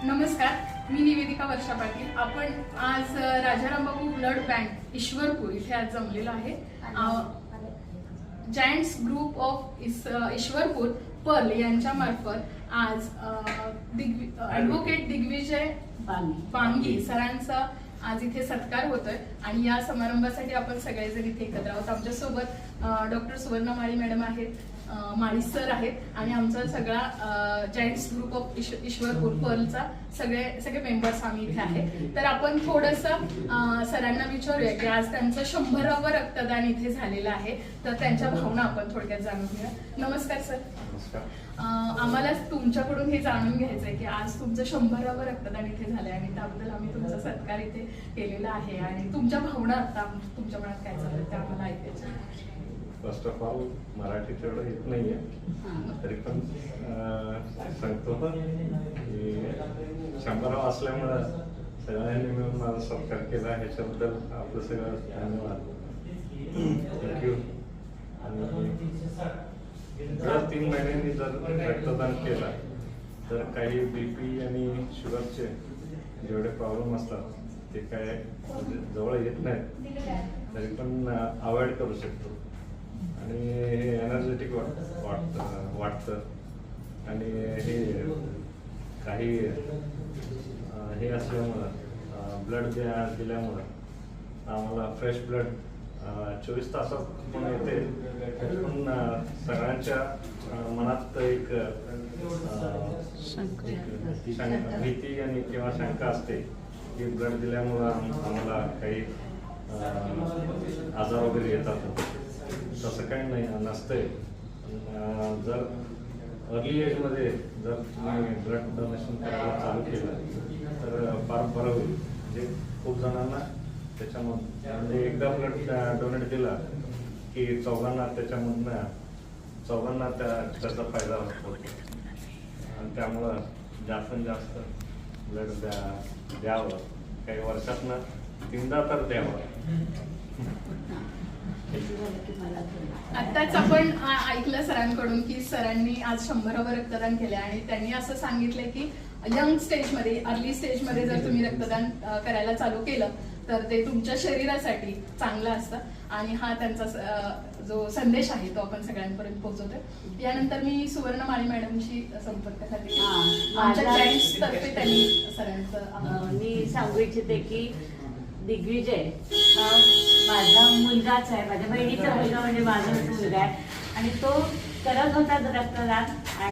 नमस्कार, मी निवेदिका वर्षा पाटील। आपण आज राजाराम बापू ब्लड बँक ईश्वरपूर इथे आज जमलेलो आहे। Giants group of Ishwarpur pearl यांच्या मार्फत आज ॲडव्होकेट दिग्विजय बांगी सरांचा आज इथे सत्कार होतोय आणि या समारंभासाठी आपण सगळेजण इथे एकत्र आहोत। आमच्या सोबत डॉक्टर सुवर्णा माळी मॅडम आहेत, माळी सर आहेत आणि आमचा सगळा जायंट्स ग्रुप ऑफ ईश्वरपूर पर्लचा सगळे मेंबर्स आम्ही इथे आहे। तर आपण थोडंसं सरांना विचारूया की आज त्यांचं 100वे रक्तदान इथे झालेलं आहे, तर त्यांच्या भावना आपण थोडक्यात जाणून घेऊया। नमस्कार सर। नमस्कार। आम्हाला तुमच्याकडून हे जाणून घ्यायचंय की आज तुमचं 100वे रक्तदान इथे झालंय आणि त्याबद्दल आम्ही तुमचा सत्कार इथे केलेला आहे आणि तुमच्या भावना आता तुमच्या मनात काय चाललंय ते आम्हाला ऐकायचं। फर्स्ट ऑफ ऑल मराठी तेवढं येत नाहीये, तरी पण सांगतो की 100 असल्यामुळं सगळ्यांनी मिळून माझा सत्कार केला, ह्याच्याबद्दल आपलं सगळं धन्यवाद, थँक्यू। आणि दर 3 महिन्यांनी जर रक्तदान केलं तर काही BP आणि शुगरचे जेवढे प्रॉब्लेम असतात ते काय जवळ येत नाहीत, तरी पण अवॉइड करू शकतो आणि हे एनर्जेटिक वाटतं आणि हे काही हे असल्यामुळं ब्लड दिल्यामुळं आम्हाला फ्रेश ब्लड 24 तासात पण येते, पण सगळ्यांच्या मनात एक भीती आणि किंवा शंका असते की ब्लड दिल्यामुळं आम्हाला काही आजार वगैरे येतात। तसं काही नाही नसतंय। जर अर्ली एजमध्ये जर तुम्ही ब्लड डोनेशन करायला चालू केलं तर फार बरं होईल। म्हणजे खूप जणांना त्याच्यामध्ये म्हणजे एकदा ब्लड डोनेट दिला की चौघांना त्याचा फायदा होतो। त्यामुळं जास्तीत जास्त ब्लड द्यावं, काही वर्षातनं 3दा तर द्यावं। आताच आपण ऐकलं सरांकडून की सरांनी आज 100वे रक्तदान केले आणि त्यांनी असं सांगितलंय की यंग स्टेजमध्ये, अर्ली स्टेजमध्ये जर तुम्ही रक्तदान करायला चालू केलं तर ते तुमच्या शरीरासाठी चांगलं असतं आणि हा त्यांचा जो संदेश आहे तो आपण सगळ्यांपर्यंत पोहोचवतोय। यानंतर मी सुवर्ण माळी मॅडमशी संपर्क साधते। आमच्या जायंट्स तर्फे त्यांनी सरांचं मी सांगू इच्छिते की दिग्विजय हा माझा मुलगाच आहे, माझ्या बहिणीचा मुलगा म्हणजे माझा मुलगा आहे आणि तो करत होता रक्तदान।